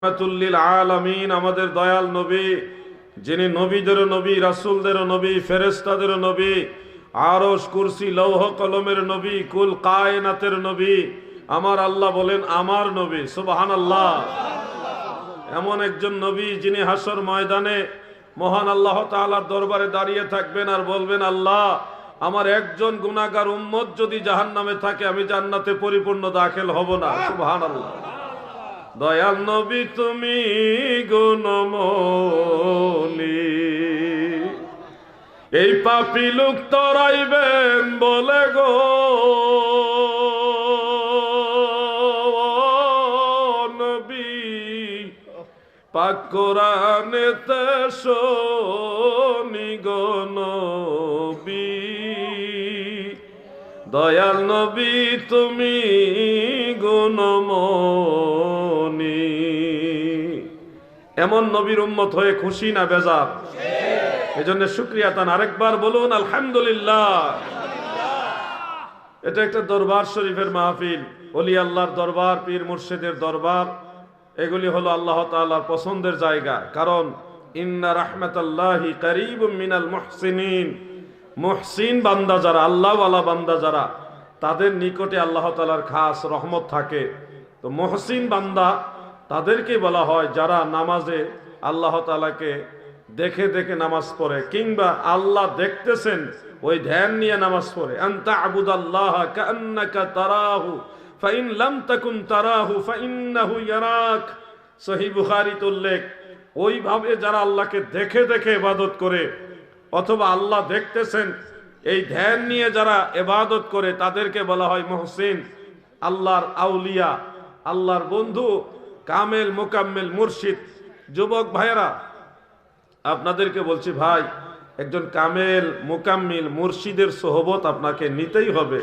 রাহমাতুল্লিল আলামিন, আমাদের দয়াল নবী, যিনি নবীদেরও নবী, রাসূলদেরও নবী, ফেরেশতাদেরও নবী, আরশ কুরসি লৌহ কলমের নবী, কুল কায়নাতের নবী, আমার আল্লাহ বলেন আমার নবী। সুবহানাল্লাহ। এমন একজন নবী যিনি হাসর ময়দানে মহান আল্লাহ তাআলার দরবারে দাঁড়িয়ে থাকবেন আর বলবেন, আল্লাহ, আমার একজন গুনাহগার উম্মত যদি জাহান্নামে থাকে আমি জান্নাতে পরিপূর্ণ দাখিল হব না। সুবহানাল্লাহ। দয়াল নবী তুমি গুণময়ী, এই পাপী লোক তরাইবেন বলে গো নবী, পাক কোরআনেতে শুনি গো নবী। দয়াল নবী তুমি গুণময়ী। এমন নবীর উম্মত হয়ে খুশি না বেজার? এজন্য শুকরিয়া তান আরেকবার বলুন আলহামদুলিল্লাহ। এটা একটা দরবার শরীফের মাহফিল, ওলি আল্লাহর দরবার, পীর মুর্শিদের দরবার। এগুলি হলো আল্লাহ তাআলার পছন্দের জায়গা। কারণ ইন্না রাহমাতাল্লাহি কারীবুম মিনাল মুহসিনিন, মুহসিন বান্দা যারা, আল্লাহওয়ালা বান্দা যারা, তাদের নিকটে আল্লাহ তাআলার খাস রহমত থাকে। তো মুহসিন বান্দা তাদেরকে বলা হয় যারা নামাজে আল্লাহ তাআলাকে দেখে দেখে নামাজ পড়ে, কিংবা আল্লাহ দেখতেছেন ওই ধ্যান নিয়ে নামাজ পড়ে। আনতা আবুদাল্লাহা কাআন্নাকা তারাহু ফাইন লাম তাকুন তারাহু ফাইন্নাহু ইয়ারাক। সহিহ বুখারীতে উল্লেখ, ওইভাবে যারা আল্লাহকে দেখে দেখে ইবাদত করে অথবা আল্লাহ দেখতেছেন এই ধ্যান নিয়ে যারা ইবাদত করে তাদেরকে বলা হয় মুহসিন, আল্লাহর আউলিয়া, আল্লাহর বন্ধু, কামেল মুকাম্মেল মুর্শিদ। যুবক ভাইয়েরা, আপনাদেরকে বলছি, ভাই, একজন কামেল মুকাম্মিল মুর্শিদের সোহবত আপনাকে নিতেই হবে।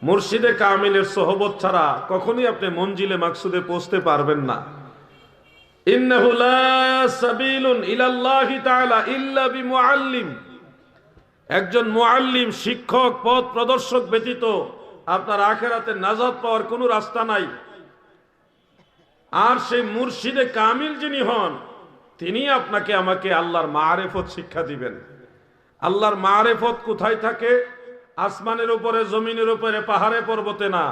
মুর্শিদে কামিলের সোহবত ছাড়া কখনোই আপনি মঞ্জিলে মাকসুদে পৌঁছতে পারবেন না। ইন্নাহু লা সাবিলুন ইলাল্লাহি তাআলা ইল্লা বিমুআল্লিম। একজন মুআল্লিম, শিক্ষক, পথ প্রদর্শক ব্যতীত আপনার আখিরাতে নাজাত পাওয়ার কোনো রাস্তা নাই। আর সেই মুর্শিদে কামিল যিনি হন, তিনি আপনাকে আমাকে আল্লাহর মারিফত শিক্ষা দিবেন। আল্লাহর মারিফত কোথায় থাকে? আসমানের উপরে, জমিনের উপরে, পাহাড়ে পর্বতে না।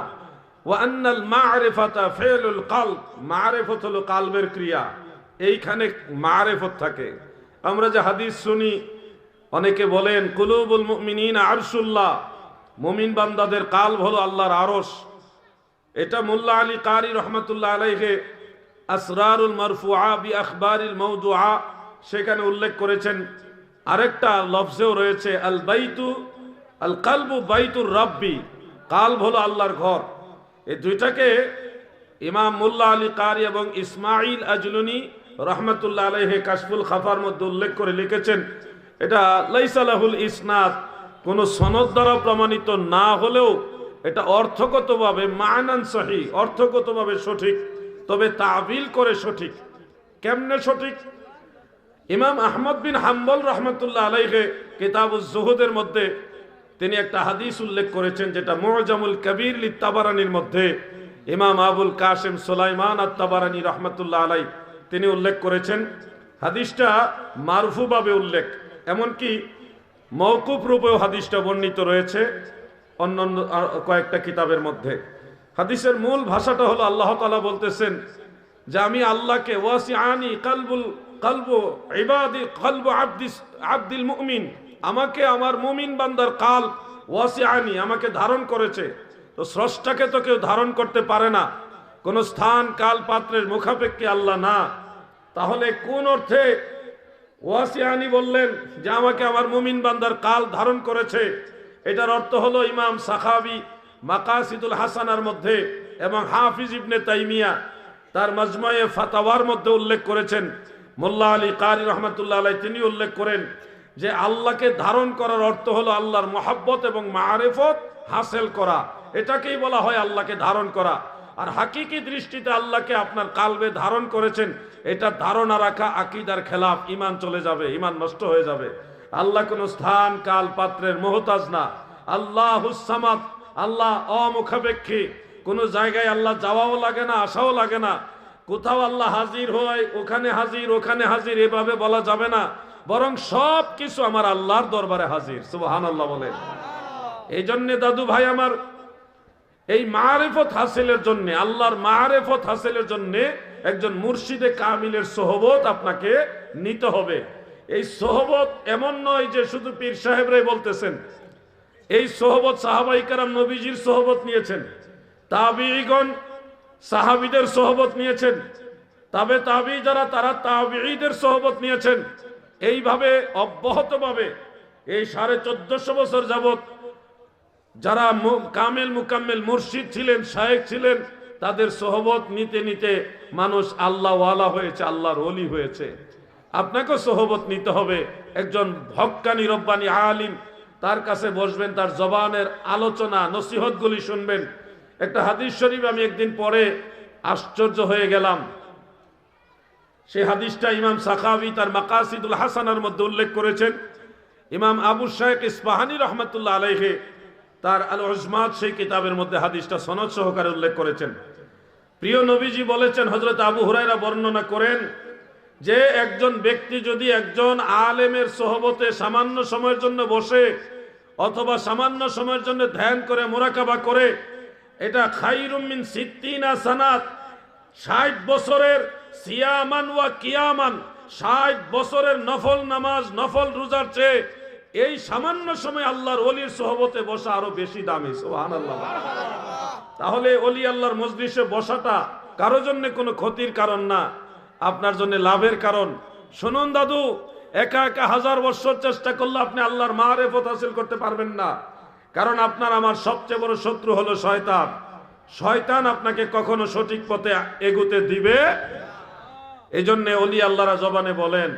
ওয়া আন্নাল মারিফাতা ফিলুল কলব, মারিফত হলো কলবের ক্রিয়া, এইখানে মারিফত থাকে। আমরা যে হাদিস শুনি, অনেকে বলেন কুলুবুল মুমিনিনা আরশুল্লাহ, মুমিন বান্দাদের কালব হলো আল্লাহর আরশ। এটা মোল্লা আলী কারি রহমাতুল্লাহ আলাইহি আসরারুল মারফুআ বি আখবারিল মাওদুআ সেখানে উল্লেখ করেছেন। আরেকটা লফজেও রয়েছে আল বাইতু আল কালবু বাইতুর রাব্বি, কালব হলো আল্লাহর ঘর। এই দুইটাকে ইমাম মোল্লা আলী কারি এবং ইসমাইল আজলুনি রহমাতুল্লাহ আলাইহি কাশফুল খাফার মধ্যে উল্লেখ করে লিখেছেন, এটা লাইসা লাহুল ইসনাদ, কোন সনদ দ্বারা প্রমাণিত না হলেও এটা অর্থগতভাবে মানান সহি, অর্থগতভাবে সঠিক, তবে তাবিল করে সঠিক। কেমনে সঠিক? ইমাম আহমদ বিন হাম্বল রহমতুল্লাহ আলাইহি কিতাবুজ জুহুদের মধ্যে তিনি একটা হাদিস উল্লেখ করেছেন, যেটা মুআজামুল কবির লিত-তাবারানির মধ্যে ইমাম আবুল কাসেম সুলাইমান আত-তাবারানি রহমতুল্লাহ আলাইহি তিনি উল্লেখ করেছেন। হাদিসটা মারফুভাবে উল্লেখ, এমনকি মওকুফ রূপেও হাদিসটা বর্ণিত রয়েছে অন্যান্য কয়েকটা কিতাবের মধ্যে। হাদিসের মূল ভাষাটা হলো আল্লাহ তাআলা বলতেছেন যে আমি আল্লাহকে ওয়াসিআনি কলবু ইবাদি কলবু আব্দিল মুমিন, আমাকে আমার মুমিন বান্দার কালব ওয়াসিআনি, আমাকে ধারণ করেছে। তো স্রষ্টাকে তো কেউ ধারণ করতে পারে না, কোন স্থান কাল পাত্রের মুখাপেক্ষী আল্লাহ না। তাহলে কোন অর্থে ওয়াসিআনি বললেন যে আমাকে আমার মুমিন বান্দার কাল ধারণ করেছে? এটার অর্থ হলো ইমাম সাখাবী মাকাসিদুল হাসানার মধ্যে এবং হাফিজ ইবনে তাইমিয়া তার মাজমুয়ে ফাতাওয়ার মধ্যে উল্লেখ করেছেন। মোল্লা আলী কারি রহমাতুল্লাহ আলাইহি তিনি উল্লেখ করেন যে আল্লাহকে ধারণ করার অর্থ হলো আল্লাহর মহব্বত এবং মারিফত হাসিল করা, এটাকেই বলা হয় আল্লাহকে ধারণ করা। আর হাকিকি দৃষ্টিতে আল্লাহকে আপনার কালবে ধারণ করেছেন, এটা ধারণা রাখা আকীদার খেলাফ, ঈমান চলে যাবে, ঈমান নষ্ট হয়ে যাবে। আল্লাহ কোন স্থান কাল পাত্রের মুহতাজ না। আল্লাহুস সামাদ, আল্লাহ অমুখাপেক্ষী, কোনো জায়গায় আল্লাহ যাওয়াও লাগে না, আসাও লাগে না। কোথাও আল্লাহ হাজির হয়, ওখানে হাজির, ওখানে হাজির, এভাবে বলা যাবে না। বরং সব কিছু আমার আল্লাহর দরবারে হাজির। সুবহানাল্লাহ বলেন। এই জন্য দাদু ভাই আমার, এই মারিফত হাসিলের জন্য, আল্লাহর মারিফত হাসিলের জন্য একজন মুর্শিদে কামিলের সোহবত আপনাকে নিতে হবে। এই সোহবত এমন নয় যে শুধু পীর সাহেবরাই বলতেছেন। এই সোহবত সাহাবায়ে কেরাম নবীজির সোহবত নিয়েছেন, তাবিঈগণ সাহাবীদের সোহবত নিয়েছেন, তবে তাবি যারা তারা তাবিঈদের সোহবত নিয়েছেন। এইভাবে অব্যাহতভাবে এই 1450 বছর যাবত যারা কামেল মুকাম্মেল মুর্শিদ ছিলেন, শায়েখ ছিলেন, তাদের সোহবত নিতে নিতে মানুষ আল্লাহ ওয়ালা হয়েছে, আল্লাহর ওলি হয়েছে। আপনাকেও সোহবত নিতে হবে। একজন হক্কানি রব্বানি আলিম, তার কাছে বসবেন, তার জবানের আলোচনা নসিহতগুলি শুনবেন। একটা হাদিস শরীফ আমি একদিন পড়ে আশ্চর্য হয়ে গেলাম। সেই হাদিসটা ইমাম সাখাবী তার মাকাসিদুল হাসানার মধ্যে উল্লেখ করেছেন। ইমাম আবু শাইখ ইসফাহানি রহমাতুল্লাহ আলাইহি তার আল উজমাত সেই কিতাবের মধ্যে হাদিসটা সনদ সহকারে উল্লেখ করেছেন। প্রিয় নবীজি বলেছেন, হযরত আবু হুরায়রা বর্ণনা করেন যে একজন ব্যক্তি যদি একজন আলেমের সোহবতে সামান্য সময়ের জন্য বসে অথবা সামান্য সময়ের জন্য ধ্যান করে মুরাকাবা করে, এটা খায়রুম মিন 60 সানাত, 60 বছরের সিয়ামান ওয়া কিয়ামান, 60 বছরের নফল নামাজ নফল রোজার চেয়ে এই সামান্য সময় আল্লাহর ওলির সোহবতে বসা আরো বেশি দামি। সুবহানাল্লাহ। তাহলে ওলি আল্লাহর মজলিসে বসাটা কারো জন্য কোনো ক্ষতির কারণ না, আপনার জন্য লাভের কারণ। শুনুন দাদু, একা একা 1000 বছর চেষ্টা করলে আপনি আল্লাহর মারিফত হাসিল করতে পারবেন না। কারণ আপনার আমার সবচেয়ে বড় শত্রু হলো শয়তান। শয়তান আপনাকে কখনো সঠিক পথে এগুতে দিবে। এই জন্য ওলি আল্লাহরা জবানে বলেন,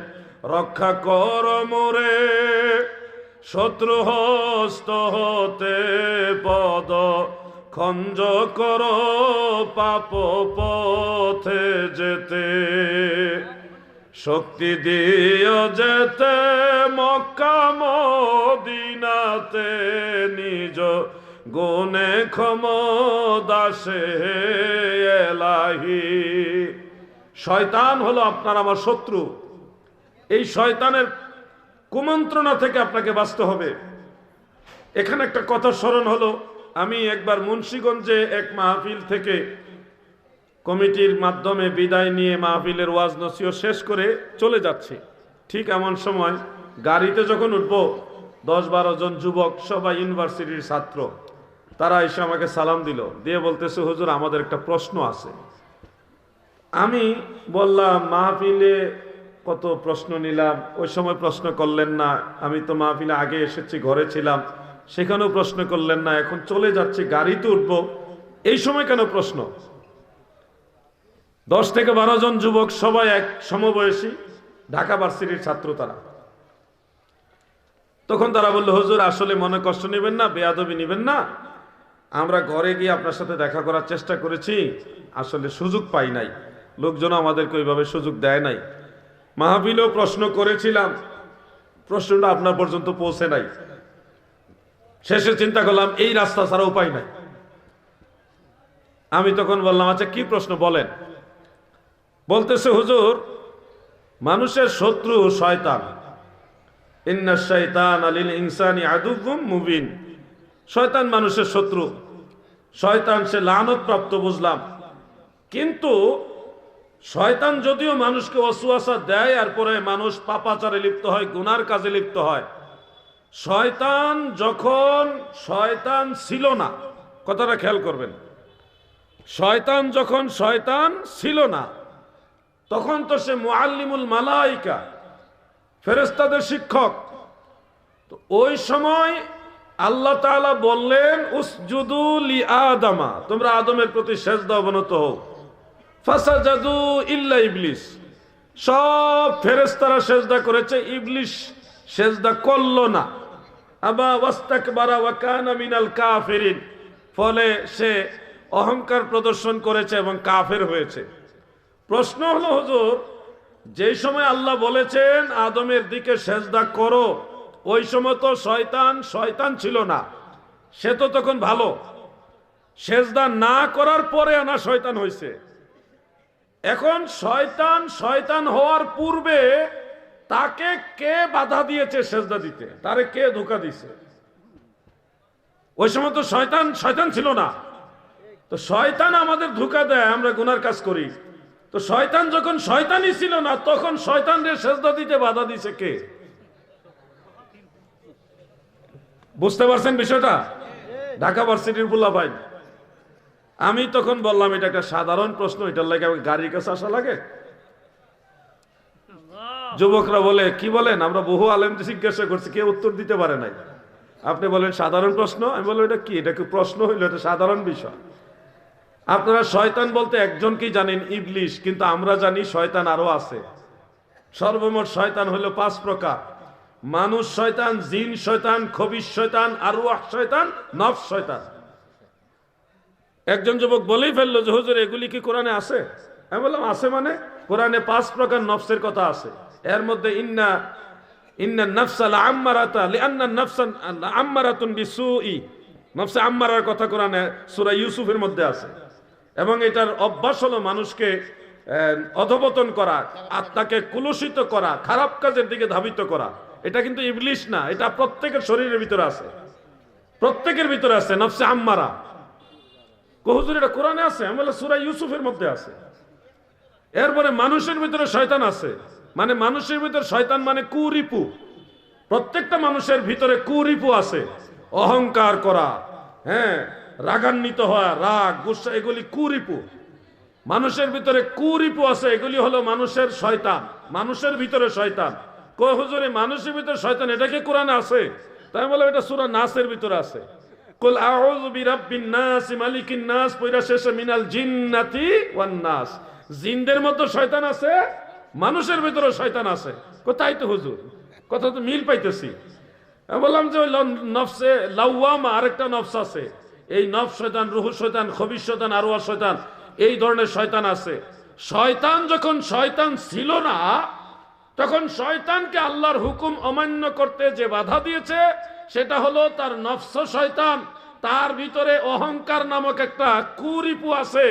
রক্ষা কর মোরে শত্রু হস্ত হতে, পদ খঞ্জ কর পাপ পথে যেতে, শক্তি দিও যেতে মক্কা মদিনাতে, নিজ গুণে ক্ষমদাসে এলাহি। শয়তান হলো আপনার আমার শত্রু। এই শয়তানের কুমন্ত্রণা থেকে আপনাকে বাঁচতে হবে। এখানে একটা কথা স্মরণ হলো, আমি একবার মুন্সিগঞ্জে এক মাহফিল থেকে কমিটির মাধ্যমে বিদায় নিয়ে মাহফিলের ওয়াজ নসিহত শেষ করে চলে যাচ্ছি। ঠিক এমন সময় গাড়িতে যখন উঠবো, 10-12 জন যুবক, সবাই ইউনিভার্সিটির ছাত্র, তারা এসে আমাকে সালাম দিল, দিয়ে বলতেছে, হুজুর আমাদের একটা প্রশ্ন আছে। আমি বললাম, মাহফিলে কত প্রশ্ন নিলাম, ওই সময় প্রশ্ন করলেন না। আমি তো মাহফিলে আগে এসেছি, ঘরে ছিলাম, সেখানেও প্রশ্ন করলেন না। এখন চলে যাচ্ছি, গাড়িতে উঠবো, এই সময় কেন প্রশ্ন? 10 থেকে 12 জন যুবক, সবাই এক সমবয়সী, ঢাকা ভার্সিটির ছাত্র তারা। তখন তারা বললো, হুজুর আসলে মনে কষ্ট নেবেন না, বেয়াদবি নেবেন না, আমরা ঘরে গিয়ে আপনার সাথে দেখা করার চেষ্টা করেছি, আসলে সুযোগ পাই নাই, লোকজন আমাদেরকে ওইভাবে সুযোগ দেয় নাই। মাহফিলেও প্রশ্ন করেছিলাম, প্রশ্নটা আপনার পর্যন্ত পৌঁছে নাই। শেষে চিন্তা করলাম এই রাস্তা ছাড়া উপায় নাই। আমি তখন বললাম, আচ্ছা কি প্রশ্ন বলেন? বলতেছে, হুজুর মানুষের শত্রু শয়তান, ইন্নাশ শাইতানা লিল ইনসানি আদুউম মুবিন। শয়তান মানুষের শত্রু, শয়তান সে লানত প্রাপ্ত বুঝলাম, কিন্তু শয়তান যদিও মানুষকে ওয়াসওয়াসা দেয় আর পরে মানুষ পাপাচারে লিপ্ত হয়, গুনার কাজে লিপ্ত হয়। শয়তান যখন শয়তান ছিল না, কথাটা খেয়াল করবেন, শয়তান যখন শয়তান ছিল না, তখন তো সে মুআল্লিমুল মালাইকা, ফেরেশতাদের শিক্ষক। তো ওই সময় আল্লাহ তাআলা বললেন, উসজুদু লি আদামা, তোমরা আদমের প্রতি সেজদা অবনত হও। ফাসাজাদু ইল্লা ইবলিস, সব ফেরেশতারা সেজদা করেছে, ইবলিস সেজদা করলো না। আবা ওয়াস্তাকবারা ওয়া কানা মিনাল কাফিরিন, ফলে সে অহংকার প্রদর্শন করেছে এবং কাফের হয়েছে। প্রশ্ন হলো, হুজুর যেই সময় আল্লাহ বলেছেন আদমের দিকে সেজদা করো, ওই সময় তো শয়তান ছিল না, সে তো তখন ভালো, সেজদা না করার পরে আনা শয়তান হয়েছে। এখন শয়তান শয়তান হওয়ার পূর্বে তাকে কে বাধা দিয়েছে সেজদা দিতে, তারে কে ধোঁকা দিছে? ওই সময় তো শয়তান শয়তান ছিল না। তো শয়তান আমাদের ধোঁকা দেয়, আমরা গুনার কাজ করি। তো শয়তান যখন শয়তানই ছিল না, তখন শয়তানদের সেজদা দিতে বাধা দিছে কে? বুঝতে পারছেন বিষয়টা? ঢাকা ভার্সিটির বুল্লা ভাই, আমি তখন বললাম এটা একটা সাধারণ প্রশ্ন, এটার লাগে গাড়ির কাছে আসা লাগে? যুবকরা বলে কি বলেন, আমরা বহু আলেম জিজ্ঞাসা করছি, কেউ উত্তর দিতে পারে নাই। আপনি বলেন সাধারণ প্রশ্ন, আমি বললাম এটা কি, এটা কি প্রশ্ন হইলো? এটা সাধারণ বিষয়। আপনারা শয়তান বলতে একজনকেই জানেন, ইবলিশ, কিন্তু আমরা জানি শয়তান আরো আছে। সর্বমোট শয়তান হলো 5 প্রকার: মানুষ শয়তান, জিন শয়তান, খবিশ শয়তান, আরওয়াহ শয়তান, নফস শয়তান। একজন যুবক বলেই ফেললো যে হুজুর এগুলি কি কোরআনে আছে? আমি বললাম আছে মানে, কোরআনে 5 প্রকার নফসের কথা আছে। এর মধ্যে ইন্না নাফসা লাআম্মারাতা লিআন্না নাফসা আম্মারাতুন বিসুই, নফসে আম্মারার কথা কোরআনে সূরা ইউসুফের মধ্যে আছে। এবং এটার অভ্যাস হলো মানুষকে অধপতন করা, আত্মাকে কুলুষিত করা, খারাপ কাজের দিকে ধাবিত করা। এটা কিন্তু ইবলিশ না, এটা প্রত্যেকের শরীরের ভিতরে আছে, প্রত্যেকের ভিতরে আছে নফসে আম্মারা। হুজুর এটা কোরআনে আছে? আমি বললাম সূরা ইউসুফের মধ্যে আছে। এরপরে মানুষের ভিতরে শয়তান আছে, মানে মানুষের ভিতরে শয়তান মানে কুরিপু। প্রত্যেকটা মানুষের ভিতরে কুরিপু আছে, অহংকার করা, হ্যাঁ, রাগান্বিত হওয়া, রাগ গুসা, এগুলি কুরিপু। মানুষের ভিতরে কুরিপু আছে, এগুলি হলো মানুষের শয়তান, মানুষের ভিতরে শয়তান। কই হুজুর মানুষের ভিতরে শয়তান, এটা কি কোরআনে আছে? তাই বললাম এটা সূরা নাসের ভিতরে আছে। কুল আউযু বিরাব্বিন নাস মালিকিন নাস, পয়রা শেষে মিনাল জিন্নাতি ওয়ান নাস। জিনদের মধ্যে শয়তান আছে, মানুষের ভিতরে শয়তান আছে। কোথায় তো হুজুর, কথা তো মিল পাইতেছি। আমি বললাম যে ওই নফসে লাওয়ামা আরেকটা নফস আছে, এই নফস শয়তান, রুহ শয়তান, খবিশ শয়তান, আরওয়াহ শয়তান, এই ধরনের শয়তান আছে। শয়তান যখন শয়তান ছিল না, তখন শয়তানকে আল্লাহর হুকুম অমান্য করতে যে বাধা দিয়েছে সেটা হলো তার নফস শয়তান। তার ভিতরে অহংকার নামক একটা কুরিপু আছে,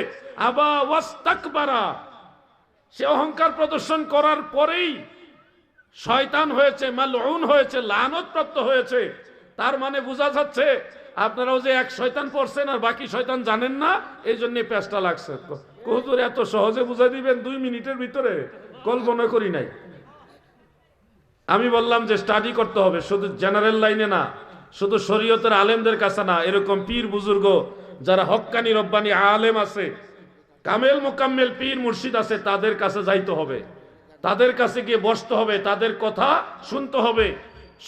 আবা ওয়াস্তাকবারা। সে অহংকার প্রদর্শন করার পরেই শয়তান হয়েছে, মালউন হয়েছে, লানত হয়েছে। তার মানে বোঝা যাচ্ছে আপনারাও যে এক শয়তান পড়ছেন আর বাকি শয়তান জানেন না, এই জন্য পেঁচটা লাগছে। হুজুর এত সহজে বুঝাই দিবেন 2 মিনিটের ভিতরে, কল্পনা করি নাই। আমি বললাম যে স্টাডি করতে হবে, শুধু জেনারেল লাইনে না, শুধু শরীয়তের আলেমদের কাছে না, এরকম পীর বুজুর্গ যারা হক্কানি রব্বানি আলেম আছে, কামেল মুকাম্মেল পীর মুর্শিদ আছে, তাদের কাছে যাইতে হবে, তাদের কাছে গিয়ে বসতে হবে, তাদের কথা শুনতে হবে।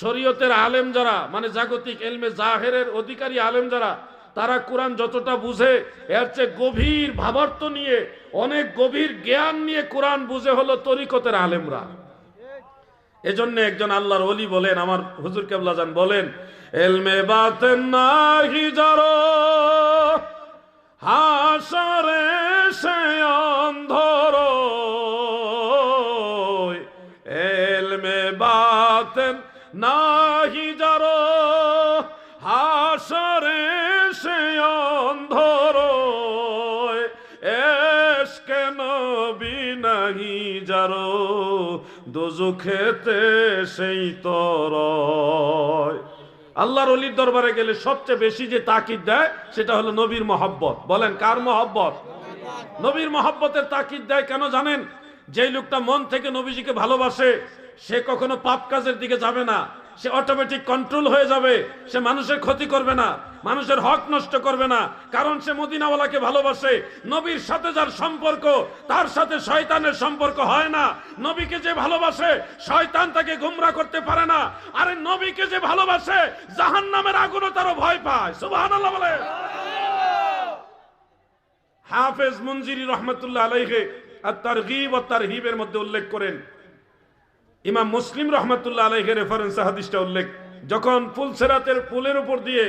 শরীয়তের আলেম যারা, মানে জাগতিক এলমে জাহেরের অধিকারী আলেম যারা, তারা কোরআন যতটা বুঝে এর চেয়ে গভীর ভাবার্থ নিয়ে, অনেক গভীর জ্ঞান নিয়ে কোরআন বুঝে হলো তরিকতের আলেমরা। এজন্য একজন আল্লাহর ওলি বলেন, আমার হুজুর কেবলা জান বলেন, এলমে বাতেন নাহি যারো হাসরে সে অন্ধর, এলমে বাতেন নাহি যারো হাসরে সে অন্ধর, এশকে নবী নাহি যারো দোজখেতে সেই তরয়। আল্লাহর ওলির দরবারে গেলে সবচেয়ে বেশি যে তাকিদ দেয় সেটা হলো নবীর মহব্বত। বলেন কার মহব্বত? নবীর মহব্বতের তাকিদ দেয় কেন জানেন? যেই লোকটা মন থেকে নবীজিকে ভালোবাসে সে কখনো পাপ কাজের দিকে যাবে না, সে অটোমেটিক কন্ট্রোল হয়ে যাবে, সে মানুষের ক্ষতি করবে না, মানুষের হক নষ্ট করবে না, কারণ সে মদিনাওয়ালাকে ভালোবাসে। নবীর সাথে যার সম্পর্ক, তার সাথে শয়তানের সম্পর্ক হয় না। নবীকে যে ভালোবাসে শয়তান তাকে গুমরাহ করতে পারে না। আরে নবীকে যে ভালোবাসে জাহান্নামের আগুনও তারও ভয় পায়। সুবহানাল্লাহ বলে। হাফেজ মুনজিরি রহমাতুল্লাহ আলাইহি আত-তারগীব ওয়াত তারহিবের মধ্যে উল্লেখ করেন, ইমাম মুসলিম রহমাতুল্লাহ আলাইহি রেফারেন্সে হাদিসটা উল্লেখ, যখন ফুলসেরাতের পুলের উপর দিয়ে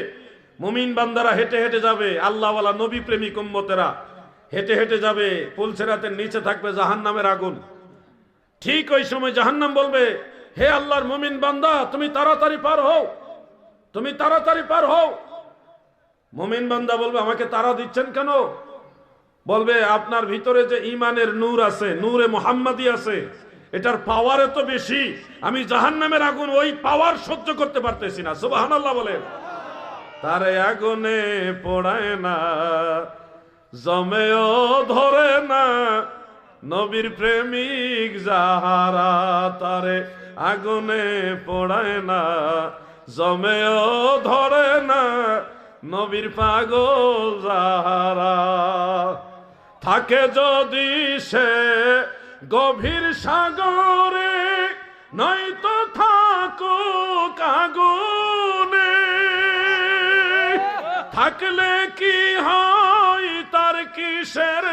মুমিন বান্দারা হেঁটে হেঁটে যাবে, আল্লাহওয়ালা নবী প্রেমিক উম্মতেরা হেঁটে হেঁটে যাবে, ফুলসেরাতের নিচে থাকবে জাহান্নামের আগুন। ঠিক ওই সময় জাহান্নাম বলবে, হে আল্লাহর মুমিন বান্দা, তুমি তাড়াতাড়ি পার হও, তুমি তাড়াতাড়ি পার হও। মুমিন বান্দা বলবে, আমাকে তাড়া দিচ্ছেন কেন? বলবে আপনার ভিতরে যে ইমানের নূর আছে, নূরে মুহাম্মাদি আছে, এটার পাওয়ার এত বেশি, আমি জাহান্নামের আগুন ওই পাওয়ার সহ্য করতে পারতেছি না। সুবহানাল্লাহ বলেন। তারে আগুনে পোড়ায় না, জমেও ধরে না, নবীর প্রেমিক যাহারা, তারে আগুনে পোড়ায় না, জমেও ধরে না, নবীর পাগল যাহারা। থাকে যদি সে গভীর সাগরে, নয়তো থাকুক আগুনে, থাকলে কি হয় তার কিসের